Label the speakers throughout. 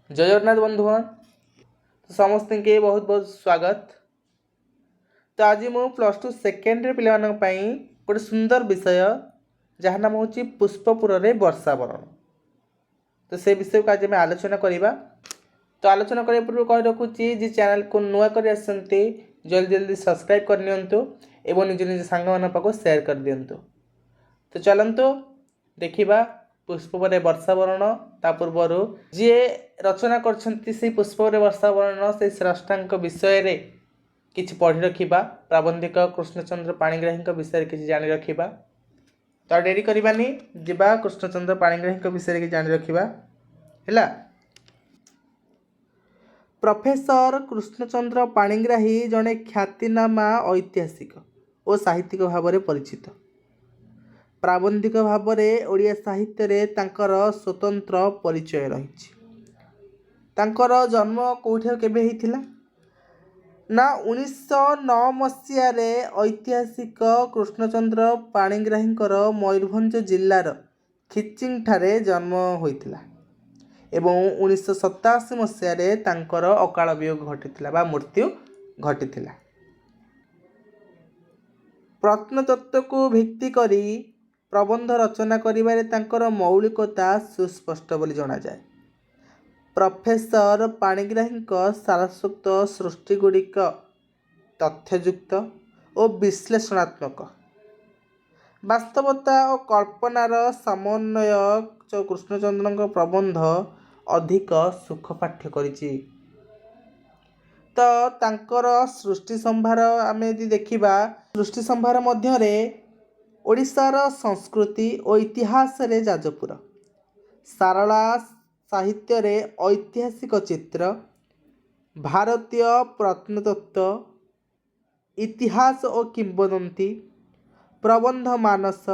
Speaker 1: जय जगन्नाथ बंधुगण। तो समस्त के बहुत बहुत स्वागत। तो आज मु प्लस टू सेकेंड पिला गोटे सुंदर विषय जहाँ नाम हूँ पुष्पपुर रे वर्षावरण। तो से विषय को आज आम आलोचना करवा। तो आलोचना करने पूर्व कही रखुची जी चैनल को नुआ कर आसती जल्दी जल्दी सब्सक्राइब कर नियंतु एवं निज निज सांग मान पाक शेयर कर दियंतु। तो चलतु देखिबा पुष्पपुर वर्षावरण। ता पूर्वर जी रचना कर पुष्पपुर वर्षावरण से स्रष्टा विषय रे किछि पढ़ी रखिबा। प्राबंधिक कृष्णचंद्र पाणिग्राही विषय किछि जानि रखिबा। तो डेरी करबानी जिबा कृष्णचंद्र पाणिग्राही विषय कि जानि रखिबा हैला। प्रोफेसर कृष्णचंद्र पाणिग्राही जड़े ख्यातिनामा ऐतिहासिक और साहित्यिक भाव में परिचित। प्राबंधिक भाव में ओडिया साहित्य रे तांकर स्वतंत्र परिचय रही। तांकर जन्म कौठी केबे हिथिला ना 1909 मसीह रे ऐतिहासिक कृष्णचंद्र पाणिग्राही मयूरभंज जिलार खिचिंग ठारे जन्म होइतिला एवं 1987 मसीह रे तांकर अकाल वियोग घटिथिला बा मृत्यु घटिथिला। प्रत्नतत्व को भित्ति करी प्रबंध रचना करिबारे तांकर मौलिकता सुस्पष्ट बोली जणा जाए। प्रोफेसर पाणिग्राही सारस्वत सृष्टिगुड़िक तथ्ययुक्त और विश्लेषणात्मक वास्तवता और कल्पनार समन्वय जो कृष्णचंद्र प्रबंध अधिक सुखपाठ्य करिछि। तो तांकर सृष्टि संभार आमे यदि देखिबा सृष्टि संभार मध्य रे ओडिशार संस्कृति और इतिहास रे जाजपुर सारला साहित्य रे ऐतिहासिक चित्र भारतीय प्रत्नतत्व इतिहास और किंवदंती प्रबंध मानस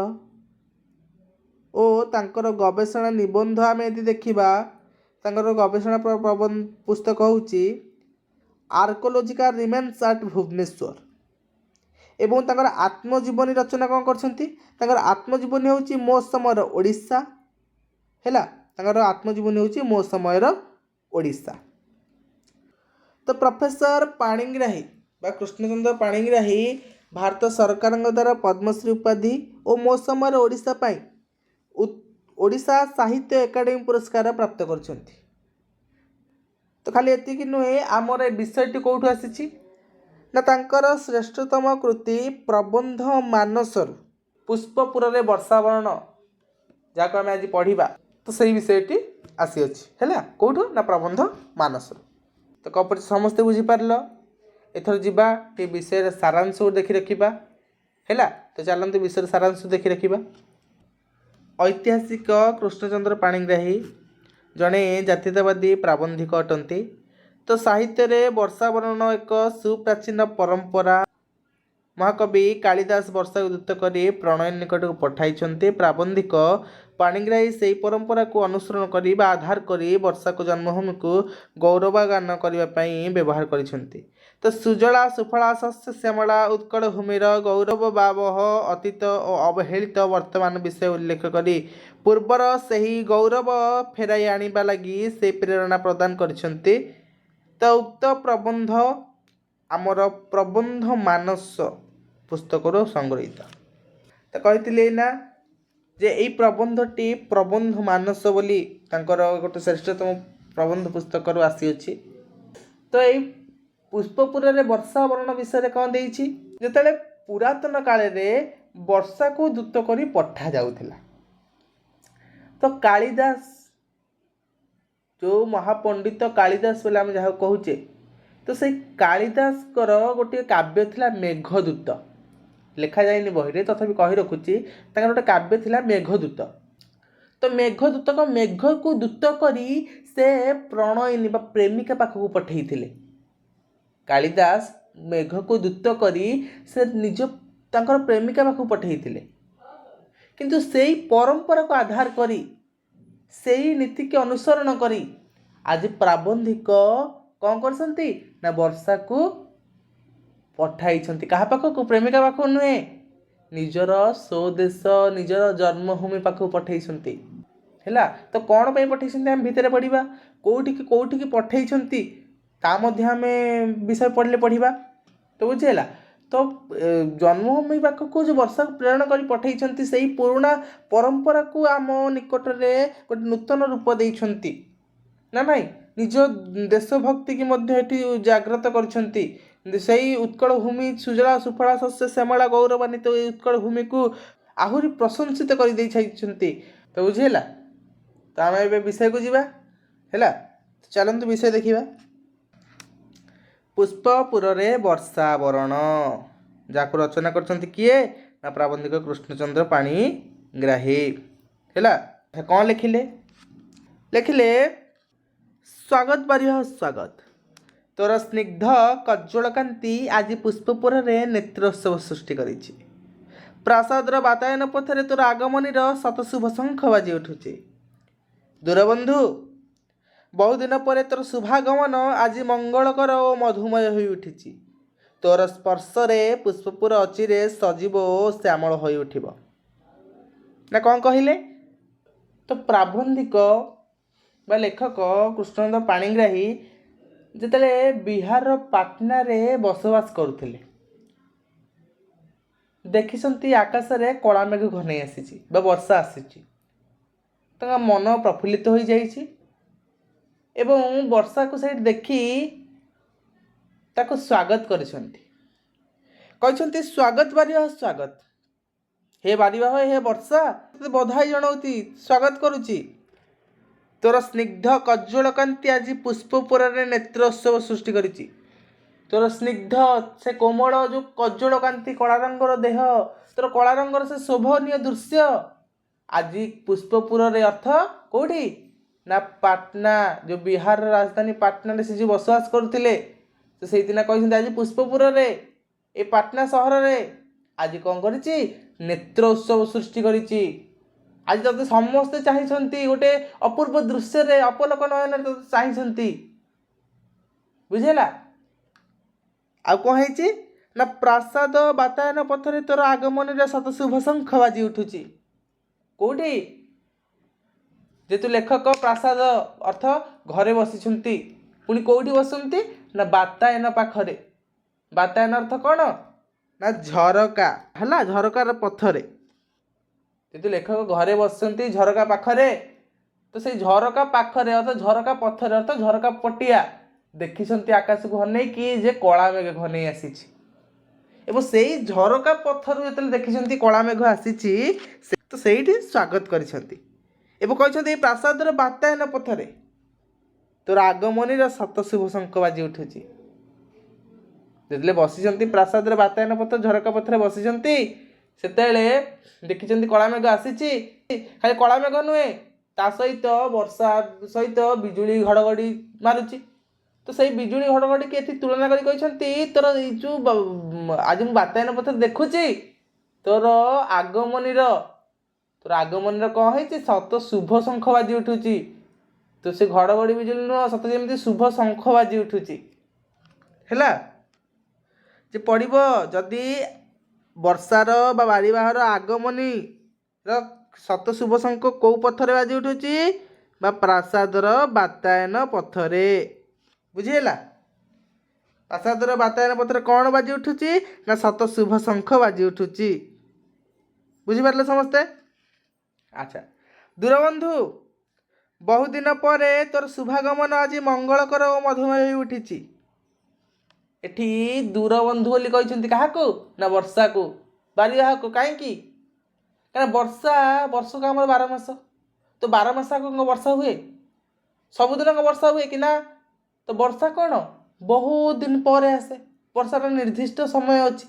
Speaker 1: और तांकर गवेषणा निबंध आमे यदि देखिबा तांकर गवेषणा प्रबंध पुस्तक होउची आर्कोलॉजिकल रिमेन्स एट भुवनेश्वर एवं तांकर आत्मजीवनी रचना कौन करछंती। तांकर आत्मजीवनी होउची मो समयर ओडिशा हैला। तांकर आत्मजीवनी होउची मो समयर ओडिशा। तो प्रोफेसर पाणिग्राही बा कृष्णचंद्र पाणिग्राही भारत सरकार द्वारा पद्मश्री उपाधि और मो समयर ओडिशा पाई ओडिशा साहित्य एकाडेमी पुरस्कार प्राप्त करछंती। तो खाली एतिकी नुहे आमर ए विषयटी कौटू आसीची ना तांकर श्रेष्ठतम कृति प्रबंध मानसर पुष्पपुर रे वर्षावरण जहाँ आम आज पढ़ा। तो सही विषयटी आसी अच्छी है कौटू ना प्रबंध मानसर। तो कपट समस्ते बुझीपार एथर जीवा ये विषय सारांश देखी रखा है। तो चलते विषय सारांश देखी रखा। ऐतिहासिक कृष्णचंद्र पाणिग्राही जड़े जातीयतावादी प्राबंधिक अटंती। तो साहित्य रे वर्षावरण एक सुप्राचीन परंपरा। महाकवि कालिदास वर्षा उद्युत कर प्रणय निकट को पठाई। प्राबंधिक पाणिग्राही से परंपरा को अनुसरण करी बा आधार करी वर्षा को जन्मभूमि को गौरवगान करने व्यवहार करिसेंती। तो सुजला सुफला शस्य श्यामला उत्कल भूमिर गौरव बावह अतीत और अवहेलित वर्तमान विषय उल्लेख करी पूर्वर सही गौरव फेराई आनिबा लगी से प्रेरणा प्रदान करिसेंती। तो उक्त प्रबंध आमर प्रबंध मानस पुस्तक संग्रहित। तो कही ना जे यही प्रबंधटी प्रबंध मानस बोली तांकर गोटे श्रेष्ठतम प्रबंध पुस्तक आसी अछि। तो यही पुष्पपुर रे वर्षावरण विषय कौन देइछि जेतेले पुरातन काल रे वर्षा को दूत करी पठा जाउथिला। तो कालिदास जो महापंडित कालिदास बोले आम जहाँ कहूचे तो से कालिदास गोटे काव्य थिला मेघदूत लिखा जाए बही रे तथापि कही रखुची गोटे काव्य थिला मेघदूत। तो मेघदूत को मेघ को दूत करी से प्रणयिनी बा प्रेमिका पाखक पठे कालिदास मेघ को दूत करी से निज तांकर प्रेमिका पाखक पठे किंतु सेई परंपरा को आधार करी सेई नीति के अनुसरण करी आज प्राबंधिक कौन करसंती ना वर्षा को पठाई क्या पाखक प्रेमिका पाखक नुहे निजर स्वदेश निजर जन्मभूमि पाखक पठाई। ହେଲା। ତ କ'ଣ ପାଇଁ ପଠେଇଛନ୍ତି ଆମେ ଭିତରେ ପଢ଼ିବା, କେଉଁଠିକି ପଠେଇଛନ୍ତି ତା ମଧ୍ୟ ଆମେ ବିଷୟ ପଢ଼ିବା। ତ ବୁଝିହେଲା। ତ ଜନ୍ମଭୂମି ପାଖକୁ ଯେଉଁ ବର୍ଷାକୁ ପ୍ରେରଣ କରି ପଠେଇଛନ୍ତି ସେଇ ପୁରୁଣା ପରମ୍ପରାକୁ ଆମ ନିକଟରେ ଗୋଟେ ନୂତନ ରୂପ ଦେଇଛନ୍ତି ନା ନାହିଁ। ନିଜ ଦେଶଭକ୍ତିକି ମଧ୍ୟ ଏଠି ଜାଗ୍ରତ କରିଛନ୍ତି। ସେଇ ଉତ୍କଳ ଭୂମି ସୁଜଳା ସୁଫଳା ଶସ୍ୟ ଶ୍ୟାମଳା ଗୌରବାନ୍ୱିତ ଏଇ ଉତ୍କଳ ଭୂମିକୁ ଆହୁରି ପ୍ରଶଂସିତ କରିଦେଇଛନ୍ତି। ତ ବୁଝିହେଲା। ତ ଆମେ ଏବେ ବିଷୟକୁ ଯିବା ହେଲା। ଚାଲନ୍ତୁ ବିଷୟ ଦେଖିବା। ପୁଷ୍ପପୁରରେ ବର୍ଷା ବରଣ, ଯାହାକୁ ରଚନା କରିଛନ୍ତି କିଏ ନା ପ୍ରାବନ୍ଧିକ କୃଷ୍ଣଚନ୍ଦ୍ର ପାଣିଗ୍ରାହୀ ହେଲା। କ'ଣ ଲେଖିଲେ? ସ୍ୱାଗତ ବାରିହ ସ୍ୱାଗତ, ତୋର ସ୍ନିଗ୍ଧ କଜ୍ଜଳ କାନ୍ତି ଆଜି ପୁଷ୍ପପୁରରେ ନେତ୍ରୋତ୍ସବ ସୃଷ୍ଟି କରିଛି। ପ୍ରାସାଦର ବାତାୟନ ପଥରେ ତୋର ଆଗମନୀର ଶତଶୁଭ ଶଙ୍ଖ ବାଜି ଉଠୁଛି। ଦୂରବନ୍ଧୁ, ବହୁଦିନ ପରେ ତୋର ଶୁଭାଗମନ ଆଜି ମଙ୍ଗଳକର ଓ ମଧୁମୟ ହୋଇ ଉଠିଛି। ତୋର ସ୍ପର୍ଶରେ ପୁଷ୍ପପୁର ଅଚିରେ ସଜୀବ ଓ ଶ୍ୟାମଳ ହୋଇ ଉଠିବ। ନା କ'ଣ କହିଲେ? ତ ପ୍ରାବନ୍ଧିକ ବା ଲେଖକ କୃଷ୍ଣଚନ୍ଦ୍ର ପାଣିଗ୍ରାହୀ ଯେତେବେଳେ ବିହାରର ପାଟନାରେ ବସବାସ କରୁଥିଲେ, ଦେଖିଛନ୍ତି ଆକାଶରେ କଳାମେଘ ଘନେଇ ଆସିଛି ବା ବର୍ଷା ଆସିଛି। ତାଙ୍କ ମନ ପ୍ରଫୁଲ୍ଲିତ ହୋଇଯାଇଛି ଏବଂ ବର୍ଷାକୁ ସେଇଠି ଦେଖି ତାକୁ ସ୍ୱାଗତ କରିଛନ୍ତି। କହିଛନ୍ତି ସ୍ୱାଗତ ବାରିହ ସ୍ୱାଗତ, ହେ ବାରିବାହ, ହେ ବର୍ଷା, ତୋତେ ବଧାଇ ଜଣାଉଛି, ସ୍ୱାଗତ କରୁଛି। ତୋର ସ୍ନିଗ୍ଧ କଜ୍ଜଳ କାନ୍ତି ଆଜି ପୁଷ୍ପପୁରରେ ନେତ୍ରୋତ୍ସବ ସୃଷ୍ଟି କରିଛି। ତୋର ସ୍ନିଗ୍ଧ ସେ କୋମଳ ଯେଉଁ କଜ୍ଜଳ କାନ୍ତି, କଳା ରଙ୍ଗର ଦେହ, ତୋର କଳା ରଙ୍ଗର ସେ ଶୋଭନୀୟ ଦୃଶ୍ୟ ଆଜି ପୁଷ୍ପପୁରରେ, ଅର୍ଥ କେଉଁଠି ନା ପାଟନା, ଯେଉଁ ବିହାରର ରାଜଧାନୀ ପାଟନାରେ ସେ ଯେଉଁ ବସବାସ କରୁଥିଲେ, ତ ସେଇଦିନ କହିଛନ୍ତି ଆଜି ପୁଷ୍ପପୁରରେ, ଏ ପାଟନା ସହରରେ ଆଜି କ'ଣ କରିଛି? ନେତ୍ର ଉତ୍ସବ ସୃଷ୍ଟି କରିଛି। ଆଜି ତୋତେ ସମସ୍ତେ ଚାହିଁଛନ୍ତି, ଗୋଟେ ଅପୂର୍ବ ଦୃଶ୍ୟରେ ଅପଲୋକ ନୟନରେ ତୋତେ ଚାହିଁଛନ୍ତି। ବୁଝିହେଲା। ଆଉ କ'ଣ ହେଇଛି ନା ପ୍ରାସାଦ ବାତାୟନ ପଥରେ ତୋର ଆଗମନରେ ଶତଶୁଭ ଶଙ୍ଖ ବାଜି ଉଠୁଛି। କେଉଁଠି? ଯେହେତୁ ଲେଖକ ପ୍ରାସାଦ ଅର୍ଥ ଘରେ ବସିଛନ୍ତି, ପୁଣି କେଉଁଠି ବସନ୍ତି ନା ବାତାୟନ ପାଖରେ। ବାତାୟନ ଅର୍ଥ କ'ଣ ନା ଝରକା ହେଲା, ଝରକାର ପଥରେ। ଯେହେତୁ ଲେଖକ ଘରେ ବସିଛନ୍ତି ଝରକା ପାଖରେ, ତ ସେଇ ଝରକା ପାଖରେ ଅର୍ଥ ଝରକା ପଥରେ ଅର୍ଥ ଝରକା ପଟିଆ ଦେଖିଛନ୍ତି ଆକାଶକୁ ଅନେଇକି ଯେ କଳା ମେଘ ଘନେଇ ଆସିଛି। ଏବଂ ସେଇ ଝରକା ପଥରୁ ଯେତେବେଳେ ଦେଖିଛନ୍ତି କଳା ମେଘ ଆସିଛି, ତ ସେଇଠି ସ୍ୱାଗତ କରିଛନ୍ତି ଏବଂ କହିଛନ୍ତି ଏଇ ପ୍ରାସାଦର ବାତାୟନ ପଥରେ ତୋର ଆଗମନୀର ଶତଶୁଭ ଶଙ୍ଖ ବାଜି ଉଠୁଛି। ଯେତେବେଳେ ବସିଛନ୍ତି ପ୍ରାସାଦର ବାତାୟନ ପଥ ଝରକା ପଥରେ ବସିଛନ୍ତି, ସେତେବେଳେ ଦେଖିଛନ୍ତି କଳା ମେଘ ଆସିଛି। ଖାଲି କଳା ମେଘ ନୁହେଁ, ତା ସହିତ ବର୍ଷା ସହିତ ବିଜୁଳି ଘଡ଼ଘଡ଼ି ମାରୁଛି। ତ ସେଇ ବିଜୁଳି ଘଡ଼ଘଡ଼ିକି ଏଠି ତୁଳନା କରି କହିଛନ୍ତି ତୋର ଏଇ ଯେଉଁ ଆଜି ମୁଁ ବାତାୟନ ପଥରେ ଦେଖୁଛି, ତୋର ଆଗମନୀର କ'ଣ ହେଇଛି? ସତ ଶୁଭ ଶଙ୍ଖ ବାଜି ଉଠୁଛି। ତ ସେ ଘଡ଼ଘଡ଼ି ବିଜୁଳି ନୁହଁ, ସତ ଯେମିତି ଶୁଭ ଶଙ୍ଖ ବାଜି ଉଠୁଛି। ହେଲା। ଯେ ପଡ଼ିବ ଯଦି ବର୍ଷାର ବା ବାରିବାହର ଆଗମନୀର ଶତ ଶୁଭ ଶଙ୍ଖ କେଉଁ ପଥରେ ବାଜି ଉଠୁଛି? ବା ପ୍ରାସାଦର ବାତାୟନ ପଥରେ। ବୁଝିହେଲା। ପ୍ରାସାଦର ବାତାୟନ ପଥରେ କ'ଣ ବାଜି ଉଠୁଛି ନା ଶତ ଶୁଭ ଶଙ୍ଖ ବାଜି ଉଠୁଛି। ବୁଝିପାରିଲେ ସମସ୍ତେ? ଆଚ୍ଛା। ଦୂରବନ୍ଧୁ, ବହୁଦିନ ପରେ ତୋର ଶୁଭାଗମନ ଆଜି ମଙ୍ଗଳକର ଓ ମଧୁମୟ ହୋଇ ଉଠିଛି। ଏଠି ଦୂରବନ୍ଧୁ ବୋଲି କହିଛନ୍ତି କାହାକୁ ନା ବର୍ଷାକୁ, ବାରିବାହକୁ। କାହିଁକି? କାରଣ ବର୍ଷକୁ ଆମର 12 ମାସ। ତ 12 ମାସ କ'ଣ ବର୍ଷା ହୁଏ? ସବୁଦିନ କ'ଣ ବର୍ଷା ହୁଏ କି ନା? ତ ବର୍ଷା କ'ଣ ବହୁତ ଦିନ ପରେ ଆସେ। ବର୍ଷାର ନିର୍ଦ୍ଦିଷ୍ଟ ସମୟ ଅଛି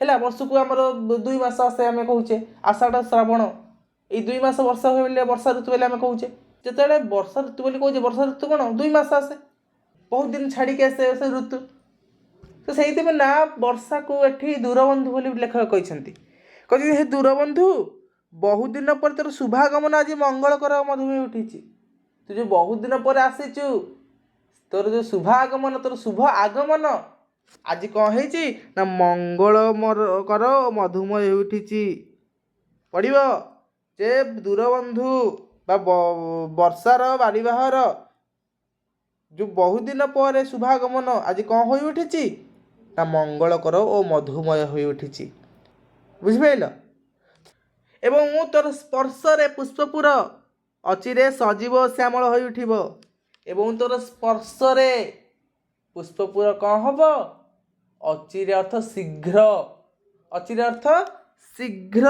Speaker 1: ହେଲା। ବର୍ଷକୁ ଆମର 2 ମାସ ଆସେ, ଆମେ କହୁଛେ ଆଷାଢ଼ ଶ୍ରାବଣ, ଏଇ 2 ମାସ ବର୍ଷା ହୁଏ ବୋଲି ବର୍ଷା ଋତୁ ବୋଲି ଆମେ କହୁଛେ। ଯେତେବେଳେ ବର୍ଷା ଋତୁ ବୋଲି କହୁଛେ, ବର୍ଷା ଋତୁ କ'ଣ 2 ମାସ ଆସେ, ବହୁତ ଦିନ ଛାଡ଼ିକି ଆସେ ସେ ଋତୁ। ତ ସେଇଥିପାଇଁ ନା ବର୍ଷାକୁ ଏଠି ଦୂରବନ୍ଧୁ ବୋଲି ଲେଖକ କହିଛନ୍ତି। ହେ ଦୂରବନ୍ଧୁ, ବହୁଦିନ ପରେ ତୋର ଶୁଭାଗମନ ଆଜି ମଙ୍ଗଳକର ମଧୁମୟ ଉଠିଛି। ତୁ ଯେଉଁ ବହୁତ ଦିନ ପରେ ଆସିଛୁ, ତୋର ଯେଉଁ ଶୁଭାଗମନ, ତୋର ଶୁଭ ଆଗମନ ଆଜି କ'ଣ ହେଇଛି ନା ମଙ୍ଗଳକର ମଧୁମୟ ଉଠିଛି। ପଡ଼ିବ ଯେ ଦୂରବନ୍ଧୁ, ବା ବର୍ଷାର ବାରିବାହର ଯେଉଁ ବହୁଦିନ ପରେ ଶୁଭାଗମନ ଆଜି କ'ଣ ହୋଇ ଉଠିଛି ନା ମଙ୍ଗଳକର ଓ ମଧୁମୟ ହୋଇ ଉଠିଛି। ବୁଝିପାରିଲ? ଏବଂ ତୋର ସ୍ପର୍ଶରେ ପୁଷ୍ପପୁର ଅଚିରେ ସଜୀବ ଶ୍ୟାମଳ ହୋଇ ଉଠିବ। ଏବଂ ତୋର ସ୍ପର୍ଶରେ ପୁଷ୍ପପୁର କ'ଣ ହେବ? ଅଚିରେ ଅର୍ଥ ଶୀଘ୍ର, ଅଚିରେ ଅର୍ଥ ଶୀଘ୍ର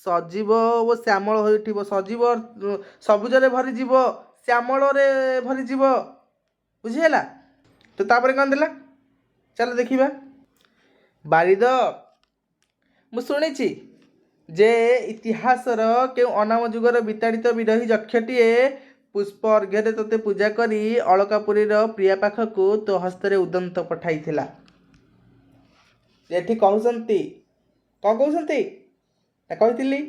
Speaker 1: ସଜୀବ ଓ ଶ୍ୟାମଳ ହୋଇ ଉଠିବ। ସଜୀବ ସବୁଜରେ ଭରିଯିବ, ଶ୍ୟାମଳରେ ଭରିଯିବ। ବୁଝିହେଲା? ତ ତାପରେ କ'ଣ ଦେଲା ଚାଲ ଦେଖିବା। ବାରିଦ, ମୁଁ ଶୁଣିଛି ଯେ ଇତିହାସର କେଉଁ ଅନାମ ଯୁଗର ବିତାଡ଼ିତ ବିରହୀ ଯକ୍ଷଟିଏ ପୁଷ୍ପ ଅର୍ଘ୍ୟରେ ତୋତେ ପୂଜା କରି ଅଳକାପୁରୀର ପ୍ରିୟା ପାଖକୁ ତୋ ହସ୍ତରେ ଉଦନ୍ତ ପଠାଇଥିଲା। ଏଠି କହୁଛନ୍ତି କ'ଣ କହୁଛନ୍ତି ନା କହିଥିଲି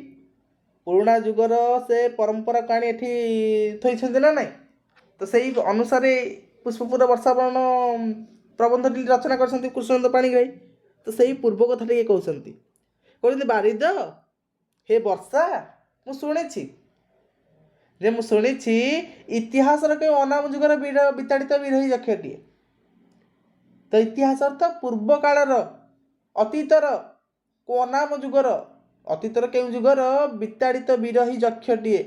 Speaker 1: ପୁରୁଣା ଯୁଗର ସେ ପରମ୍ପରାକୁ ଆଣି ଏଠି ଥୋଇଛନ୍ତି ନା ନାହିଁ। ତ ସେଇ ଅନୁସାରେ ପୁଷ୍ପପୁର ବର୍ଷାବରଣ ପ୍ରବନ୍ଧଟି ରଚନା କରିଛନ୍ତି କୃଷ୍ଣଚନ୍ଦ୍ର ପାଣିଗ୍ରାହୀ। ତ ସେଇ ପୂର୍ବ କଥା ଟିକେ କହୁଛନ୍ତି ବାରିଦ ହେ ବର୍ଷା, ମୁଁ ଶୁଣିଛି ଇତିହାସର କେଉଁ ଅନାମ ଯୁଗର ବିତାଡ଼ିତ ବିରହୀ ଯକ୍ଷଟିଏ। ତ ଇତିହାସ ଅର୍ଥ ପୂର୍ବ କାଳର, ଅତୀତର କେଉଁ ଅନାମ ଯୁଗର, ଅତୀତର କେଉଁ ଯୁଗର ବିତାଡ଼ିତ ବିରହୀ ଯକ୍ଷଟିଏ।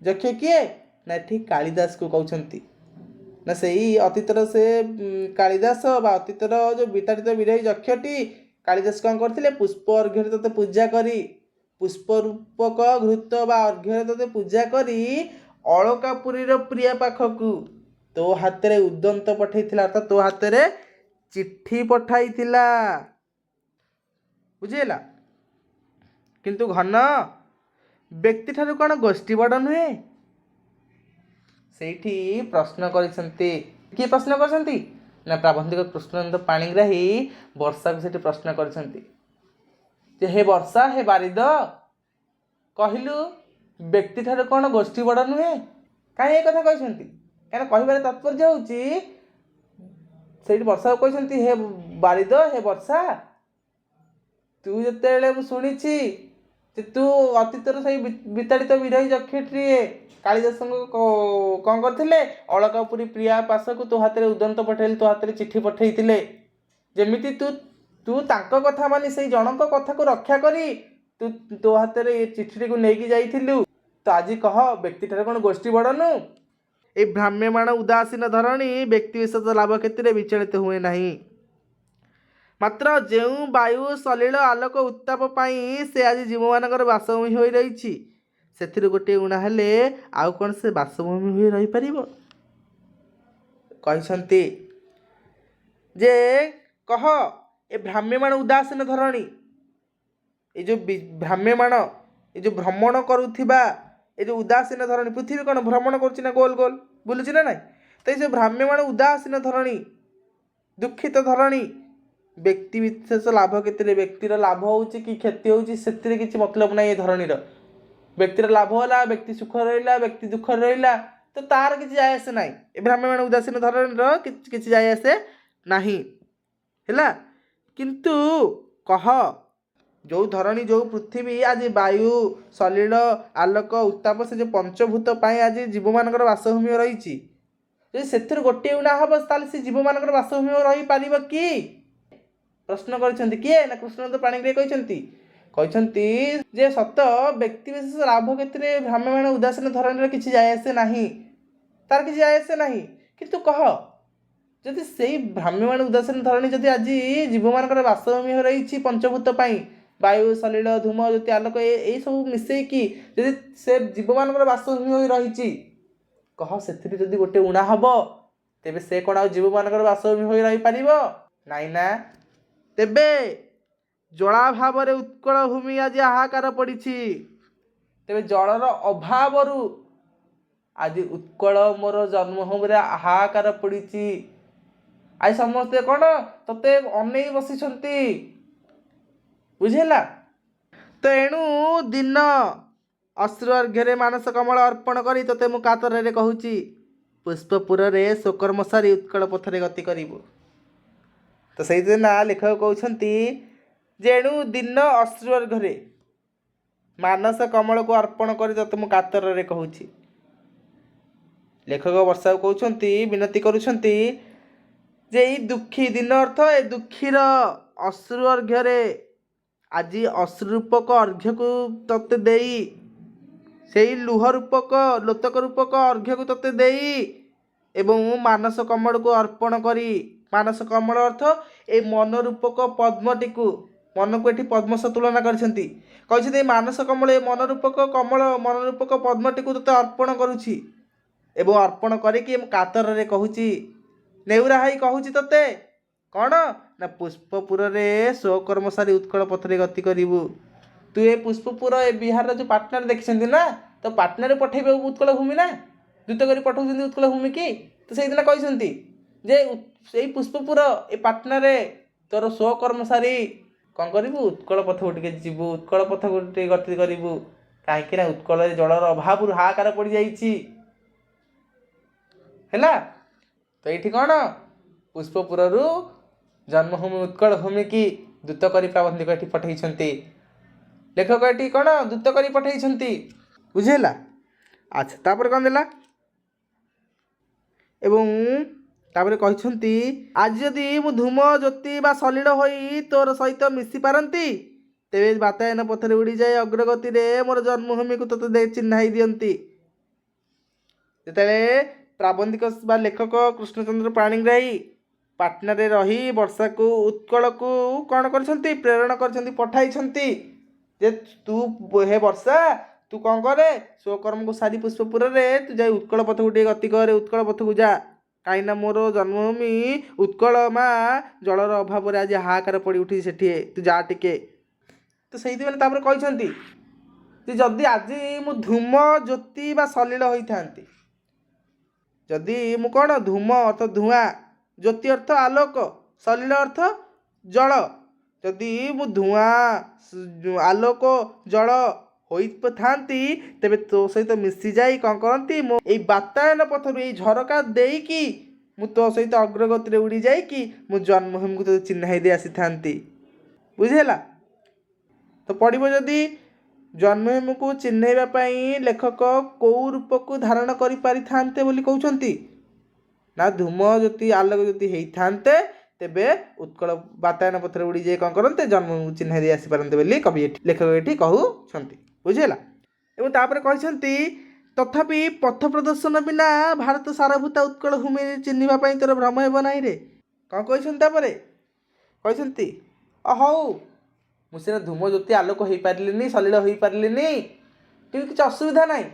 Speaker 1: ଯକ୍ଷ କିଏ ନା ଏଠି କାଳିଦାସକୁ କହୁଛନ୍ତି। ନା ସେଇ ଅତୀତର ସେ କାଳିଦାସ ବା ଅତୀତର ଯେଉଁ ବିତାଡ଼ିତ ବିରହୀ ଯକ୍ଷଟି କାଳିଦାସ କ'ଣ କରିଥିଲେ? ପୁଷ୍ପ ଅର୍ଘ୍ୟରେ ତୋତେ ପୂଜା କରି, ପୁଷ୍ପ ରୂପକ ଘୃତ ବା ଅର୍ଘ୍ୟରେ ତୋତେ ପୂଜା କରି ଅଳକାପୁରୀର ପ୍ରିୟା ପାଖକୁ ତୋ ହାତରେ ଉଦନ୍ତ ପଠାଇଥିଲା, ଅର୍ଥାତ୍ ତୋ ହାତରେ ଚିଠି ପଠାଇଥିଲା। ବୁଝିହେଲା? କିନ୍ତୁ ଘନ ବ୍ୟକ୍ତିଠାରୁ କ'ଣ ଗୋଷ୍ଠୀ ବଡ଼ ନୁହେଁ? ସେଇଠି ପ୍ରଶ୍ନ କରିଛନ୍ତି। କିଏ ପ୍ରଶ୍ନ କରିଛନ୍ତି ନା ପ୍ରାବନ୍ଧିକ କୃଷ୍ଣଚନ୍ଦ୍ର ପାଣିଗ୍ରାହୀ ବର୍ଷାକୁ ସେଠି ପ୍ରଶ୍ନ କରିଛନ୍ତି ଯେ ହେ ବର୍ଷା, ହେ ବାରିଦ, କହିଲୁ ବ୍ୟକ୍ତିଠାରୁ କ'ଣ ଗୋଷ୍ଠୀ ବଡ଼ ନୁହେଁ? କାହିଁ ଏ କଥା କହିଛନ୍ତି? କାହିଁକିନା କହିବାର ତାତ୍ପର୍ଯ୍ୟ ହେଉଛି ସେଇଠି ବର୍ଷାକୁ କହିଛନ୍ତି ହେ ବାରିଦ, ହେ ବର୍ଷା, ତୁ ଯେତେବେଳେ ମୁଁ ଶୁଣିଛି ଯେ ତୁ ଅତୀତର ସେଇ ବିତାଡ଼ିତ ବିରହୀ ଯକ୍ଷଟିଏ କାଳିଦାସଙ୍କୁ କ'ଣ କରିଥିଲେ? ଅଳକାପୁରୀ ପ୍ରିୟା ପାଶକୁ ତୋ ହାତରେ ଉଦନ୍ତ ପଠାଇଲେ, ତୋ ହାତରେ ଚିଠି ପଠାଇଥିଲେ। ଯେମିତି ତୁ ତାଙ୍କ କଥା ମାନି ସେଇ ଜଣଙ୍କ କଥାକୁ ରକ୍ଷା କରି ତୋ ହାତରେ ଏ ଚିଠିଟିକୁ ନେଇକି ଯାଇଥିଲୁ। ତ ଆଜି କହ ବ୍ୟକ୍ତିଠାରୁ କ'ଣ ଗୋଷ୍ଠୀ ବଡ଼ ନୁ? এই ভ্রাম্যমাণ উদাসীন ধরণী ব্যক্তিবিশেষ লাভ ক্ষেত্রে বিচଳିତ ହୁଏ ନାହିଁ। ମାତ୍ର ଯେଉଁ ବାୟୁ ସଲିଳ ଆଲୋକ ଉତ୍ତାପ ପାଇଁ ସେ ଆଜି ଜୀବମାନଙ୍କର ବାସଭୂମି ହୋଇ ରହିଛି, ସେଥିରୁ ଗୋଟିଏ ଉଣା ହେଲେ ଆଉ କ'ଣ ସେ ବାସଭୂମି ହୋଇ ରହିପାରିବ? କହିଛନ୍ତି ଯେ କହ ଏ ଭ୍ରାମ୍ୟମାଣ ଉଦାସୀନ ଧରଣୀ, ଏ ଯେଉଁ ଭ୍ରାମ୍ୟମାଣ, ଏ ଯେଉଁ ଭ୍ରମଣ କରୁଥିବା ଏ ଯେଉଁ ଉଦାସୀନ ଧରଣୀ, ପୃଥିବୀ କ'ଣ ଭ୍ରମଣ କରୁଛି ନା ଗୋଲ ଗୋଲ ବୁଲୁଛି ନା ନାହିଁ? ତ ଏ ଯେଉଁ ଭ୍ରାମ୍ୟମାଣ ଉଦାସୀନ ଧରଣୀ, ଦୁଃଖିତ ଧରଣୀ, ବ୍ୟକ୍ତି ବିଶେଷ ଲାଭ କ୍ଷେତ୍ରରେ, ବ୍ୟକ୍ତିର ଲାଭ ହେଉଛି କି କ୍ଷତି ହେଉଛି ସେଥିରେ କିଛି ମତଲବ ନାହିଁ। ଏ ଧରଣୀର ବ୍ୟକ୍ତିର ଲାଭ ହେଲା, ବ୍ୟକ୍ତି ସୁଖରେ ରହିଲା, ବ୍ୟକ୍ତି ଦୁଃଖରେ ରହିଲା, ତ ତାର କିଛି ଯାଏ ଆସେ ନାହିଁ। ଏ ଭ୍ରାମ୍ୟମାଣ ଉଦାସୀନ ଧରଣୀର କିଛି ଯାଏ ଆସେ ନାହିଁ। ହେଲା? କିନ୍ତୁ କହ ଯେଉଁ ଧରଣୀ, ଯେଉଁ ପୃଥିବୀ ଆଜି ବାୟୁ ସଲିଳ ଆଲୋକ ଉତ୍ତାପ ସେ ଯେଉଁ ପଞ୍ଚଭୂତ ପାଇଁ ଆଜି ଜୀବମାନଙ୍କର ବାସଭୂମି ରହିଛି, ଯଦି ସେଥିରୁ ଗୋଟିଏ ଉଣା ହେବ ତାହେଲେ ସେ ଜୀବମାନଙ୍କର ବାସଭୂମି ରହିପାରିବ କି? ପ୍ରଶ୍ନ କରିଛନ୍ତି କିଏ ନା କୃଷ୍ଣଚନ୍ଦ୍ର ପାଣିଗ୍ରାହୀ କହିଛନ୍ତି ଯେ ସତ ବ୍ୟକ୍ତି ବିଶେଷ ଲାଭ କ୍ଷେତ୍ରରେ ଭ୍ରାମ୍ୟମାଣ ଉଦାସୀନ ଧରଣୀର କିଛି ଯାଏ ଆସେ ନାହିଁ, ତାର କିଛି ଯାଏ ଆସେ ନାହିଁ। କିନ୍ତୁ କହ ଯଦି ସେଇ ଭ୍ରାମ୍ୟମାଣ ଉଦାସୀନ ଧରଣୀ ଯଦି ଆଜି ଜୀବମାନଙ୍କର ବାସଭୂମି ରହିଛି ପଞ୍ଚଭୂତ ପାଇଁ, ବାୟୁ ସଲିଳ ଧୂମ ଜ୍ୟୋତି ଆଲୋକ ଏଇସବୁ ମିଶେଇକି ଯଦି ସେ ଜୀବମାନଙ୍କର ବାସଭୂମି ହୋଇ ରହିଛି, କହ ସେଥିରେ ଯଦି ଗୋଟେ ଉଣା ହେବ ତେବେ ସେ କ'ଣ ଆଉ ଜୀବମାନଙ୍କର ବାସଭୂମି ହୋଇ ରହିପାରିବ? ନାଇଁ ନା। ତେବେ ଜଳାଭାବରେ ଉତ୍କଳ ଭୂମି ଆଜି ହାହାକାର ପଡ଼ିଛି। ତେବେ ଜଳର ଅଭାବରୁ ଆଜି ଉତ୍କଳ ମୋର ଜନ୍ମଭୂମିରେ ହାହାକାର ପଡ଼ିଛି। ଆଜି ସମସ୍ତେ କ'ଣ ତୋତେ ଅନେଇ ବସିଛନ୍ତି। ବୁଝିହେଲା? ତ ଏଣୁ ଦିନ ଅଶ୍ରୁ ଅର୍ଘ୍ୟରେ ମାନସ କମଳ ଅର୍ପଣ କରି ତୋତେ ମୁଁ କାତରରେ କହୁଛି, ପୁଷ୍ପପୁରରେ ଶୋକର୍ମ ସାରି ଉତ୍କଳ ପଥରେ ଗତି କରିବୁ। ତ ସେଇଥିରେ ନା ଲେଖକ କହୁଛନ୍ତି ଯେ ଏଣୁ ଦିନ ଅଶ୍ରୁ ଅର୍ଘ୍ୟରେ, ମାନସ କମଳକୁ ଅର୍ପଣ କରି ତତେ ମୁଁ କାତରରେ କହୁଛି। ଲେଖକ ବର୍ଷାକୁ କହୁଛନ୍ତି, ବିନତି କରୁଛନ୍ତି ଯେ ଏଇ ଦୁଃଖୀ ଦିନ ଅର୍ଥ ଏ ଦୁଃଖୀର ଅଶ୍ରୁ ଅର୍ଘ୍ୟରେ ଆଜି ଅଶ୍ରୁ ରୂପକ ଅର୍ଘ୍ୟକୁ ତତେ ଦେଇ, ସେଇ ଲୁହ ରୂପକ ଲୋତକ ରୂପକ ଅର୍ଘ୍ୟକୁ ତତେ ଦେଇ ଏବଂ ମାନସ କମଳକୁ ଅର୍ପଣ କରି, ମାନସ କମଳ ଅର୍ଥ ଏଇ ମନ ରୂପକ ପଦ୍ମଟିକୁ, ମନକୁ ଏଠି ପଦ୍ମ ସହ ତୁଳନା କରିଛନ୍ତି। କହିଛନ୍ତି ଏଇ ମାନସ କମଳ, ଏ ମନ ରୂପକ କମଳ, ମନ ରୂପକ ପଦ୍ମଟିକୁ ତତେ ଅର୍ପଣ କରୁଛି ଏବଂ ଅର୍ପଣ କରିକି ମୁଁ କାତରରେ କହୁଛି, ନେଉରା ହେଇ କହୁଛି ତତେ କ'ଣ ନା ପୁଷ୍ପପୁରରେ ସ୍ୱକର୍ମ ସାରି ଉତ୍କଳ ପଥରେ ଗତି କରିବୁ। ତୁ ଏ ପୁଷ୍ପପୁର ଏ ବିହାରର ଯେଉଁ ପାଟନାରେ ଦେଖିଛନ୍ତି ନା, ତ ପାଟନାରେ ପଠେଇବେ ଉତ୍କଳ ଭୂମି ନା, ଦୂତ କରି ପଠାଉଛନ୍ତି ଉତ୍କଳ ଭୂମି କି। ତ ସେଇଦିନ କହିଛନ୍ତି ଯେ ସେଇ ପୁଷ୍ପପୁର ଏ ପାଟନାରେ ତୋର ସ୍ୱକର୍ମ ସାରି କ'ଣ କରିବୁ, ଉତ୍କଳ ପଥକୁ ଟିକେ ଯିବୁ, ଉତ୍କଳ ପଥକୁ ଟିକେ ଗତି କରିବୁ। କାହିଁକି ନା ଉତ୍କଳରେ ଜଳର ଅଭାବରୁ ହାହାକାର ପଡ଼ିଯାଇଛି। ହେଲା, ତ ଏଇଠି କ'ଣ ପୁଷ୍ପପୁରରୁ ଜନ୍ମଭୂମି ଉତ୍କଳ ଭୂମି କି ଦୂତ କରି ପ୍ରାବନ୍ଧିକ ଏଠି ପଠେଇଛନ୍ତି। ଲେଖକ ଏଠି କ'ଣ ଦୂତ କରି ପଠେଇଛନ୍ତି, ବୁଝିହେଲା। ଆଚ୍ଛା, ତାପରେ କ'ଣ ଦେଲା ଏବଂ ତାପରେ କହିଛନ୍ତି, ଆଜି ଯଦି ମୁଁ ଧୂମ ଜ୍ୟୋତି ବା ସଲିଳ ହୋଇ ତୋର ସହିତ ମିଶି ପାରନ୍ତି, ତେବେ ବାତାୟନ ପଥରେ ଉଡ଼ିଯାଇ ଅଗ୍ରଗତିରେ ମୋର ଜନ୍ମଭୂମିକୁ ତୋତେ ଚିହ୍ନାଇ ଦିଅନ୍ତି। ଯେତେବେଳେ ପ୍ରାବନ୍ଧିକ ବା ଲେଖକ କୃଷ୍ଣଚନ୍ଦ୍ର ପାଣିଗ୍ରାହୀ ପାଟନାରେ ରହି ବର୍ଷାକୁ ଉତ୍କଳକୁ କ'ଣ କରିଛନ୍ତି, ପ୍ରେରଣ କରିଛନ୍ତି, ପଠାଇଛନ୍ତି ଯେ ତୁ ହେ ବର୍ଷା, ତୁ କ'ଣ କରେ, ସ୍ୱକର୍ମକୁ ସାରି ପୁଷ୍ପପୁରରେ ତୁ ଯାଇ ଉତ୍କଳ ପଥକୁ ଟିକେ ଗତି କରେ, ଉତ୍କଳ ପଥକୁ ଯା। କାହିଁକିନା ମୋର ଜନ୍ମଭୂମି ଉତ୍କଳ ମା ଜଳର ଅଭାବରେ ଆଜି ହାହାକାର ପଡ଼ି ଉଠିଛି ସେଠି, ତୁ ଯା ଟିକେ। ତ ସେଇଥିପାଇଁ ତାପରେ କହିଛନ୍ତି ଯେ ଯଦି ଆଜି ମୁଁ ଧୂମ ଜ୍ୟୋତି ବା ସଲିଳ ହୋଇଥାନ୍ତି, ଯଦି ମୁଁ କ'ଣ ଧୂମ ଅର୍ଥ ଧୂଆଁ, ଜ୍ୟୋତି ଅର୍ଥ ଆଲୋକ, ସଲିଳ ଅର୍ଥ ଜଳ, ଯଦି ମୁଁ ଧୂଆଁ ଆଲୋକ ଜଳ ହୋଇଥାନ୍ତି, ତେବେ ତୋ ସହିତ ମିଶିଯାଇ କ'ଣ କରନ୍ତି, ମୁଁ ଏଇ ବାତାୟନ ପଥରୁ ଏଇ ଝରକା ଦେଇକି ମୁଁ ତୋ ସହିତ ଅଗ୍ରଗତିରେ ଉଡ଼ି ଯାଇକି ମୁଁ ଜନ୍ମଭୂମିକୁ ତୋତେ ଚିହ୍ନାଇ ଦେଇ ଆସିଥାନ୍ତି। ବୁଝିହେଲା। ତ ପଡ଼ିବ ଯଦି ଜନ୍ମଭୂମିକୁ ଚିହ୍ନେଇବା ପାଇଁ ଲେଖକ କେଉଁ ରୂପକୁ ଧାରଣ କରିପାରିଥାନ୍ତେ ବୋଲି କହୁଛନ୍ତି ନା ଧୂମ ଜ୍ୟୋତି ଆଲୋକ ଜ୍ୟୋତି ହେଇଥାନ୍ତେ, ତେବେ ଉତ୍କଳ ବାତାୟନ ପଥରେ ଉଡ଼ିଯାଇ କ'ଣ କରନ୍ତେ, ଜନ୍ମଭୂମିକୁ ଚିହ୍ନାଇ ଦେଇ ଆସିପାରନ୍ତେ ବୋଲି କବି ଏଠି ଲେଖକ ଏଠି କହୁଛନ୍ତି। ବୁଝିହେଲା। ଏବଂ ତାପରେ କହିଛନ୍ତି, ତଥାପି ପଥ ପ୍ରଦର୍ଶନ ବିନା ଭାରତ ସାରଭୂତା ଉତ୍କଳ ଭୂମି ଚିହ୍ନିବା ପାଇଁ ତୋର ଭ୍ରମ ହେବ ନାହିଁ ରେ। କ'ଣ କହିଛନ୍ତି ତାପରେ କହିଛନ୍ତି, ହଉ ମୁଁ ସିନା ଧୂମ ଜ୍ୟୋତି ଆଲୋକ ହେଇପାରିଲିନି, ସଲିଳ ହେଇପାରିଲିନି, କିନ୍ତୁ କିଛି ଅସୁବିଧା ନାହିଁ।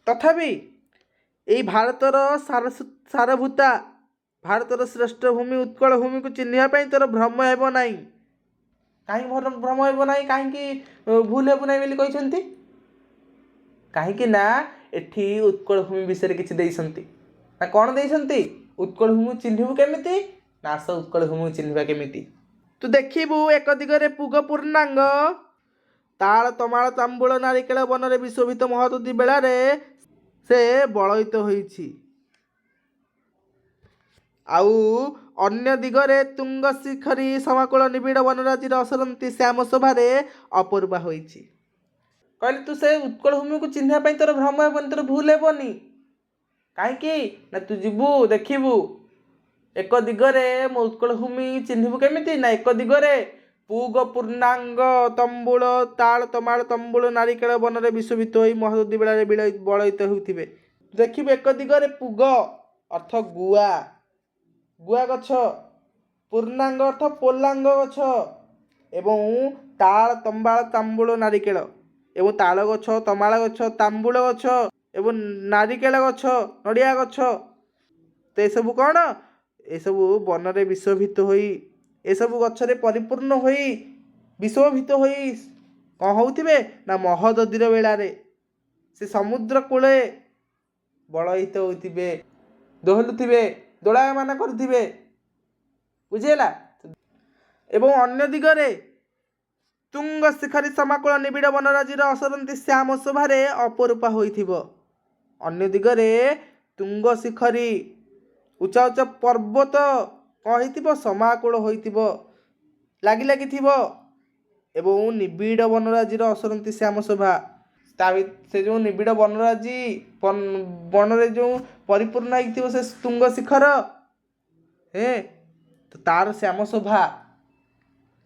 Speaker 1: ତଥାପି ଏଇ ଭାରତର ସାରଭୂତା, ଭାରତର ଶ୍ରେଷ୍ଠ ଭୂମି ଉତ୍କଳ ଭୂମିକୁ ଚିହ୍ନିବା ପାଇଁ ତୋର ଭ୍ରମ ହେବ ନାହିଁ। କାହିଁକି ଭ୍ରମ ହେବ ନାହିଁ, କାହିଁକି ଭୁଲ ହେବ ନାହିଁ ବୋଲି କହିଛନ୍ତି? କାହିଁକି ନା ଏଠି ଉତ୍କଳ ଭୂମି ବିଷୟରେ କିଛି ଦେଇଛନ୍ତି। ନା କ'ଣ ଦେଇଛନ୍ତି? ଉତ୍କଳ ଭୂମିକୁ ଚିହ୍ନିବୁ କେମିତି, ନା ଆସ ଉତ୍କଳ ଭୂମିକୁ ଚିହ୍ନିବା କେମିତି। ତୁ ଦେଖିବୁ ଏକ ଦିଗରେ ପୁଗ ପୂର୍ଣ୍ଣାଙ୍ଗ, ତାଳ ତମାଳ ତାମ୍ବୁଳ ନାରିକେଳ ବନରେ ବିଶୋଭିତ ମହୋଦଧି ବେଳାରେ ସେ ବଳୟିତ ହୋଇଛି। ଆଉ ଅନ୍ୟ ଦିଗରେ ତୁଙ୍ଗ ଶିଖରୀ ସମାକୁଳ ନିବିଡ଼ ବନରାଜିର ଅସରନ୍ତି ଶ୍ୟାମ ଶୋଭାରେ ଅପରୂପା ହୋଇଛି। କହିଲେ ତୁ ସେ ଉତ୍କଳ ଭୂମିକୁ ଚିହ୍ନିବା ପାଇଁ ତୋର ଭ୍ରମ ହେବନି, ତୋର ଭୁଲ ହେବନି। କାହିଁକି ନା ତୁ ଯିବୁ ଦେଖିବୁ ଏକ ଦିଗରେ ମୋ ଉତ୍କଳ ଭୂମି ଚିହ୍ନିବୁ କେମିତି, ନା ଏକ ଦିଗରେ ପୁଗ ପୂର୍ଣ୍ଣାଙ୍ଗ ତମ୍ବୁଳ ତାଳ ତମାଳ ତମ୍ବୁଳ ନାରିକେଳ ବନରେ ବିଶୋଭିତ ହୋଇ ମହୋଦଧି ବେଳାରେ ବଳୟିତ ହେଉଥିବେ। ଦେଖିବୁ ଏକ ଦିଗରେ ପୁଗ ଅର୍ଥ ଗୁଆ, ଗୁଆ ଗଛ, ପୂର୍ଣ୍ଣାଙ୍ଗ ଅର୍ଥ ପୋଲାଙ୍ଗ ଗଛ ଏବଂ ତାଳ ତମ୍ବାଳ ତାମ୍ବୁଳ ନାରିକେଳ, ଏବଂ ତାଳ ଗଛ, ତମାଳ ଗଛ, ତାମ୍ବୁଳ ଗଛ ଏବଂ ନାରିକେଳ ଗଛ, ନଡ଼ିଆ ଗଛ, ତ ଏସବୁ କ'ଣ, ଏସବୁ ବନରେ ବିଶୋଭିତ ହୋଇ, ଏସବୁ ଗଛରେ ପରିପୂର୍ଣ୍ଣ ହୋଇ ବିଶୋଭିତ ହୋଇ କ'ଣ ହେଉଥିବେ ନା ମହୋଦଧିର ବେଳାରେ ସେ ସମୁଦ୍ର କୂଳେ ବଳୟିତ ହୋଇଥିବେ, ଦୋହଲୁଥିବେ, ଦୋଳାୟମାନ କରୁଥିବେ। ବୁଝିହେଲା। ଏବଂ ଅନ୍ୟ ଦିଗରେ ତୁଙ୍ଗ ଶିଖରୀ ସମାକୁଳ ନିବିଡ଼ ବନରାଜିର ଅସରନ୍ତି ଶ୍ୟାମ ଶୋଭାରେ ଅପରୂପା ହୋଇଥିବ। ଅନ୍ୟ ଦିଗରେ ତୁଙ୍ଗ ଶିଖରୀ ଉଚ୍ଚ ଉଚ୍ଚ ପର୍ବତ କ'ଣ ହେଇଥିବ, ସମାକୁଳ ହୋଇଥିବ, ଲାଗିଥିବ। ଏବଂ ନିବିଡ଼ ବନରାଜିର ଅସରନ୍ତି ଶ୍ୟାମଶୋଭା। ସେ ଯେଉଁ ନିବିଡ଼ ବନରାଜି ବନରେ ଯେଉଁ ପରିପୂର୍ଣ୍ଣ ହେଇଥିବ ସେ ତୁଙ୍ଗ ଶିଖର, ତ ତାର ଶ୍ୟାମଶୋଭା,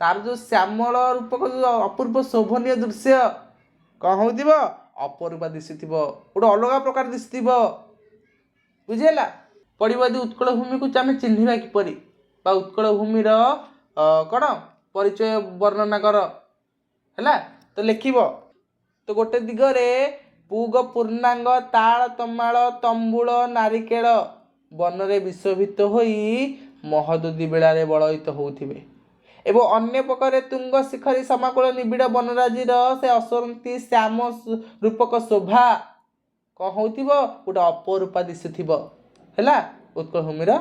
Speaker 1: ତାର ଯେଉଁ ଶ୍ୟାମଳ ରୂପକ ଯେଉଁ ଅପୂର୍ବ ଶୋଭନୀୟ ଦୃଶ୍ୟ କ'ଣ ହେଉଥିବ, ଅପରୂପା ଦିଶୁଥିବ, ଗୋଟେ ଅଲଗା ପ୍ରକାର ଦିଶୁଥିବ। ବୁଝିହେଲା? ପଡ଼ିବ ଯଦି ଉତ୍କଳ ଭୂମିକୁ ଆମେ ଚିହ୍ନିବା କିପରି, ବା ଉତ୍କଳ ଭୂମିର କ'ଣ ପରିଚୟ ବର୍ଣ୍ଣନା କର। ହେଲା, ତ ଲେଖିବ। ତ ଗୋଟେ ଦିଗରେ ପୁଗ ପୂର୍ଣ୍ଣାଙ୍ଗ ତାଳ ତମାଳ ତମ୍ବୁଳ ନାରିକେଳ ବନରେ ବିଶୋଭିତ ହୋଇ ମହୋଦଧି ବେଳାରେ ବଳୟିତ ହେଉଥିବେ, ଏବଂ ଅନ୍ୟ ପ୍ରକାରେ ତୁଙ୍ଗ ଶିଖରୀ ସମାକୁଳ ନିବିଡ଼ ବନରାଜିର ସେ ଅସରନ୍ତି ଶ୍ୟାମ ରୂପକ ଶୋଭା କ'ଣ ହେଉଥିବ, ଗୋଟେ ଅପରୂପା ଦିଶୁଥିବ। ହେଲା, ଉତ୍କଳ ଭୂମିର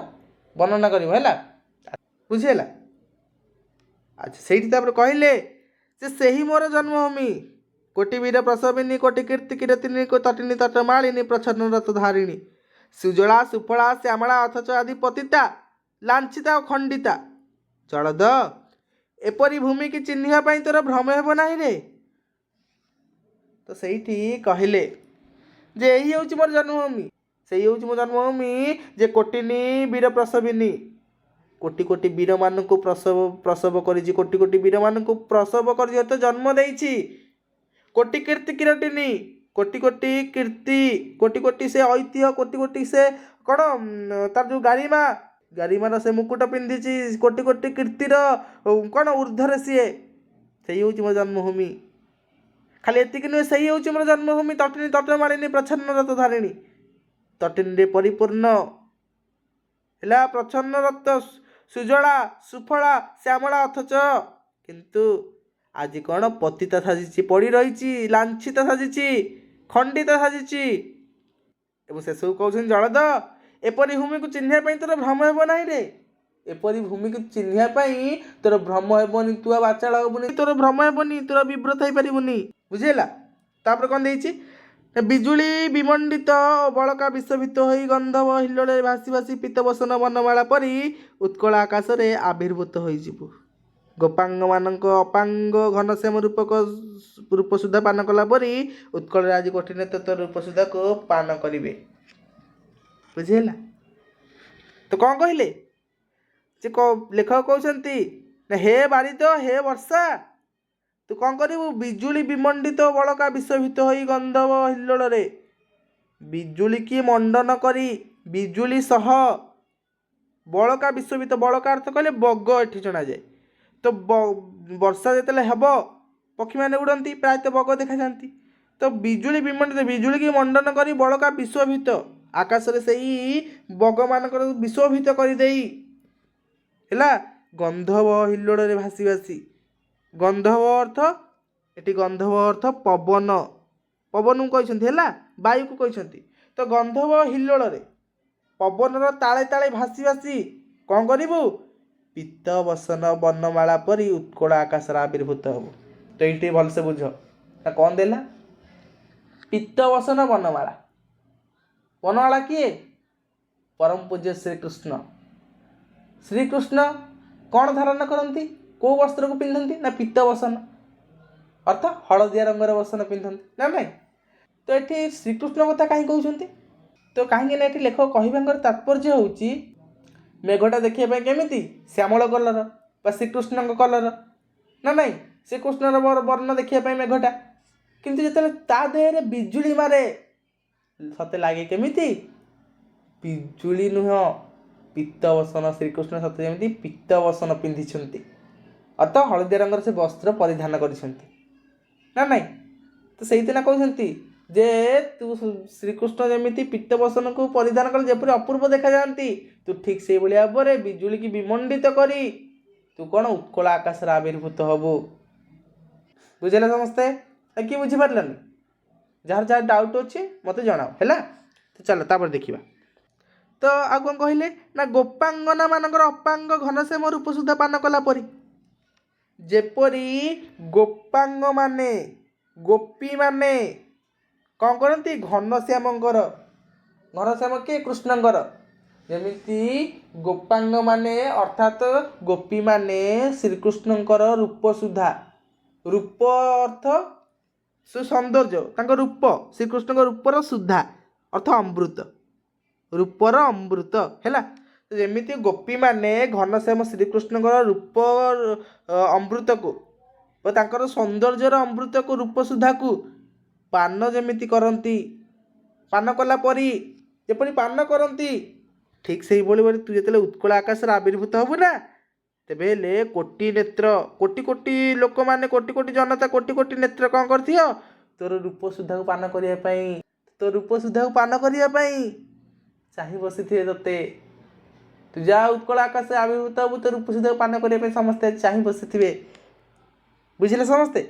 Speaker 1: ବର୍ଣ୍ଣନା କରିବ। ହେଲା, ବୁଝିହେଲା? ଆଚ୍ଛା, ସେଇଠି ତାପରେ କହିଲେ ଯେ ସେହି ମୋର ଜନ୍ମଭୂମି, କୋଟି ବୀର ପ୍ରସବିନୀ, କୋଟି କୀର୍ତ୍ତି କିରତିନୀ, ତଟିନୀ ତଟମାଳିନୀ, ପ୍ରଚ୍ଛନ୍ନ ରଥ ଧାରିଣୀ, ସୁଜଳା ସୁଫଳା ଶ୍ୟାମଳା ଅଥଚ ଆଦି ପତିତା, ଲାଞ୍ଛିତା ଓ ଖଣ୍ଡିତା। ଜଳଦ, ଏପରି ଭୂମିକି ଚିହ୍ନିବା ପାଇଁ ତୋର ଭ୍ରମ ହେବ ନାହିଁ ରେ। ତ ସେଇଠି କହିଲେ ଯେ ଏହି ହେଉଛି ମୋର ଜନ୍ମଭୂମି, ସେଇ ହେଉଛି ମୋ ଜନ୍ମଭୂମି ଯେ କୋଟିନୀ ବୀର ପ୍ରସବିନୀ, କୋଟି କୋଟି ବୀରମାନଙ୍କୁ ପ୍ରସବ କରିଛି, କୋଟି କୋଟି ବୀରମାନଙ୍କୁ ପ୍ରସବ କରି ତ ଜନ୍ମ ଦେଇଛି। କୋଟି କୀର୍ତ୍ତି କିରଟିନୀ, କୋଟି କୋଟି କୀର୍ତ୍ତି, କୋଟି କୋଟି ସେ ଐତିହ୍ୟ, କୋଟି କୋଟି ସେ କ'ଣ ତାର ଯେଉଁ ଗାରିମାର ସେ ମୁକୁଟ ପିନ୍ଧିଛି, କୋଟି କୋଟି କୀର୍ତ୍ତିର କ'ଣ ଉର୍ଦ୍ଧ୍ୱରେ ସିଏ, ସେଇ ହେଉଛି ମୋ ଜନ୍ମଭୂମି। ଖାଲି ଏତିକି ନୁହେଁ, ସେଇ ହେଉଛି ମୋର ଜନ୍ମଭୂମି ତଟିନୀ ତଟମାଳିନୀ, ପ୍ରଚ୍ଛନ୍ନ ରଥ ଧାରିଣୀ, ତଟିନୀରେ ପରିପୂର୍ଣ୍ଣ ହେଲା, ପ୍ରଚ୍ଛନ୍ନ ରଥ, ସୁଜଳା ସୁଫଳା ଶ୍ୟାମଳା, ଅଥଚ କିନ୍ତୁ ଆଜି କ'ଣ ପତିତା ସାଜିଛି, ପଡ଼ି ରହିଛି, ଲାଞ୍ଛିତ ସାଜିଛି, ଖଣ୍ଡିତ ସାଜିଛି। ଏବଂ ସେସବୁ କହୁଛନ୍ତି ଜଳଦ, ଏପରି ଭୂମିକୁ ଚିହ୍ନିବା ପାଇଁ ତୋର ଭ୍ରମ ହେବ ନାହିଁ ରେ। ଏପରି ଭୂମିକୁ ଚିହ୍ନିବା ପାଇଁ ତୋର ଭ୍ରମ ହେବନି, ତୁ ଆଉ ବାଚାଳ ହେବୁନି, ତୋର ଭ୍ରମ ହେବନି, ତୋର ବିବ୍ରତ ହେଇପାରିବୁନି। ବୁଝିହେଲା? ତାପରେ କ'ଣ ଦେଇଛି, ବିଜୁଳି ବିମଣ୍ଡିତ ବଳକା ବିଶୋଭିତ ହୋଇ ଗନ୍ଧବ ହିଲ୍ଲୋଳରେ ଭାସି ଭାସି ପୀତବସନ ବନମାଳା ପରି ଉତ୍କଳ ଆକାଶରେ ଆବିର୍ଭୂତ ହୋଇଯିବୁ। ଗୋପାଙ୍ଗମାନଙ୍କ ଅପାଙ୍ଗ ଘନଶ୍ୟାମ ରୂପ ସୁଦ୍ଧା ପାନ କଲା ପରି ଉତ୍କଳରେ ଆଜି କୋଟି ନେତ ତୋ ରୂପ ସୁଦ୍ଧାକୁ ପାନ କରିବେ। ବୁଝିହେଲା? ତ କ'ଣ କହିଲେ, ଯେ ଲେଖକ କହୁଛନ୍ତି ନା ହେ ବାରିଦ, ହେ ବର୍ଷା, ତୁ କ'ଣ କରିବୁ, ବିଜୁଳି ବିମଣ୍ଡିତ ବଳକା ବିଶୋଭିତ ହୋଇ ଗନ୍ଧବ ହିଲ୍ଲୋଳରେ, ବିଜୁଳିକି ମଣ୍ଡନ କରି, ବିଜୁଳି ସହ ବଳକା ବିଶୋଭିତ, ବଳକା ଅର୍ଥ କହିଲେ ବଗ ଏଠି ଜଣାଯାଏ। ତ ବର୍ଷା ଯେତେବେଳେ ହେବ ପକ୍ଷୀମାନେ ଉଡ଼ନ୍ତି, ପ୍ରାୟତଃ ବଗ ଦେଖାଯାଆନ୍ତି। ତ ବିଜୁଳି ବିମଣ୍ଡିତ, ବିଜୁଳିକି ମଣ୍ଡନ କରି ବଳକା ବିଶୋଭିତ, ଆକାଶରେ ସେଇ ବଗମାନଙ୍କର ବିଶୋଭିତ କରିଦେଇ ହେଲା ଗନ୍ଧବ ହିଲ୍ଲୋଳରେ ଭାସି ଭାସି। ଗନ୍ଧବ ଅର୍ଥ ଏଠି ଗନ୍ଧବ ଅର୍ଥ ପବନ, ପବନକୁ କହିଛନ୍ତି, ହେଲା ବାୟୁକୁ କହିଛନ୍ତି। ତ ଗନ୍ଧବ ହିଲ୍ଲୋଳରେ ପବନର ତାଳେ ତାଳେ ଭାସି ଭାସି କ'ଣ କରିବୁ, ପୀତବସନ ବନମାଳା ପରି ଉତ୍କଳ ଆକାଶରେ ଆବିର୍ଭୂତ ହେବ। ତ ଏଇଠି ଭଲସେ ବୁଝ, ନା କ'ଣ ଦେଲା, ପୀତବସନ ବନମାଳା। ବନମାଳା କିଏ, ପରମ ପୂଜ୍ୟ ଶ୍ରୀକୃଷ୍ଣ। ଶ୍ରୀକୃଷ୍ଣ କ'ଣ ଧାରଣ କରନ୍ତି, କେଉଁ ବସ୍ତ୍ରକୁ ପିନ୍ଧନ୍ତି, ନା ପୀତବସନ ଅର୍ଥ ହଳଦିଆ ରଙ୍ଗର ବସନ ପିନ୍ଧନ୍ତି, ନା ନାହିଁ? ତ ଏଠି ଶ୍ରୀକୃଷ୍ଣ କଥା କାହିଁ କହୁଛନ୍ତି, ତ କାହିଁକି ନା ଏଠି ଲେଖକ କହିବାଙ୍କର ତାତ୍ପର୍ଯ୍ୟ ହେଉଛି ମେଘଟା ଦେଖିବା ପାଇଁ କେମିତି, ଶ୍ୟାମଳ କଲର ବା ଶ୍ରୀକୃଷ୍ଣଙ୍କ କଲର, ନା ନାହିଁ? ଶ୍ରୀକୃଷ୍ଣର ବର୍ଣ୍ଣ ଦେଖିବା ପାଇଁ ମେଘଟା, କିନ୍ତୁ ଯେତେବେଳେ ତା ଦେହରେ ବିଜୁଳି ମାରେ ସତେ ଲାଗେ କେମିତି, ବିଜୁଳି ନୁହଁ, ପୀତବସନ। ଶ୍ରୀକୃଷ୍ଣ ସତେ ଯେମିତି ପୀତବସନ ପିନ୍ଧିଛନ୍ତି, ଅର୍ଥ ହଳଦିଆ ରଙ୍ଗର ସେ ବସ୍ତ୍ର ପରିଧାନ କରିଛନ୍ତି, ନା ନାହିଁ? ତ ସେଇଥିପାଇଁ କହୁଛନ୍ତି ଯେ ତୁ ଶ୍ରୀକୃଷ୍ଣ ଯେମିତି ପୀତବସନକୁ ପରିଧାନ କଲେ ଯେପରି ଅପୂର୍ବ ଦେଖାଯାଆନ୍ତି, ତୁ ଠିକ୍ ସେଇଭଳି ଭାବରେ ବିଜୁଳିକି ବିମଣ୍ଡିତ କରି ତୁ କ'ଣ ଉତ୍କଳ ଆକାଶରେ ଆବିର୍ଭୂତ ହବୁ। ବୁଝିଲେ ସମସ୍ତେ? କିଏ ବୁଝିପାରିଲନି? ଯାହାର ଯାହାର ଡାଉଟ୍ ଅଛି ମୋତେ ଜଣାଅ, ହେଲା? ତ ଚାଲ ତାପରେ ଦେଖିବା। ତ ଆଉ କ'ଣ କହିଲେ, ନା ଗୋପାଙ୍ଗନା ମାନଙ୍କର ଅପାଙ୍ଗ ଘନଶ୍ୟାମ ରୂପ ସୁଦ୍ଧା ପାନ କଲା ପରି, ଯେପରି ଗୋପାଙ୍ଗମାନେ, ଗୋପୀମାନେ କ'ଣ କରନ୍ତି, ଘନଶ୍ୟାମଙ୍କର, ଘନଶ୍ୟାମ କିଏ, କୃଷ୍ଣଙ୍କର, ଯେମିତି ଗୋପାଙ୍ଗମାନେ ଅର୍ଥାତ୍ ଗୋପୀମାନେ ଶ୍ରୀକୃଷ୍ଣଙ୍କର ରୂପ ସୁଦ୍ଧା, रूप अर्थ सुसौंदर्य रूप श्रीकृष्ण रूपर सुधा अर्थ अमृत रूपर अमृत है जमीती गोपी माने घनश्याम श्रीकृष्ण रूप अमृत को और सौंदर्यर अमृत को रूप सुधा को पान जमीती करती पान कला परी जेपरी पान करती ठीक से ही तू जो उत्कल आकाश आविर्भूत हबु ना तेबे ले कोटि नेत्र कोटि कोटि लोक माने कोटि कोटि जनता कोटि कोटि नेत्र कौन कर तोर रूप सुधा को पान करने तो रूप सुधा को पान करने चाह बसी थे ते तू जा उत्कल आकाश आविर्भूत हबु तो रूप सुधा को पान करने समस्ते चाह बसी थे बुझे समस्ते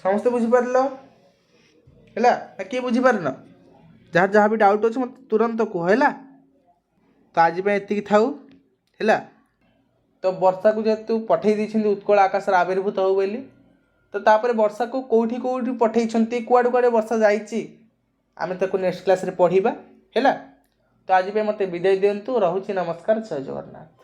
Speaker 1: समस्ते बुझीपार है किए बुझीपार जहाँ जहाँ भी डाउट अच्छे मत तुरंत कह है तो आज एति थाऊ है तो वर्षा को जेहेतु पठे देती उत्कल आकाश आविर्भूत हो बोली तो तापर वर्षा को कौटी कौटी पठे कुआड़े कुआड़े वर्षा जाइए आम ताको नेक्स्ट क्लास रे पढ़िबा है तो आज मत विदाय दिंतु। रहुछि नमस्कार, जय जगन्नाथ।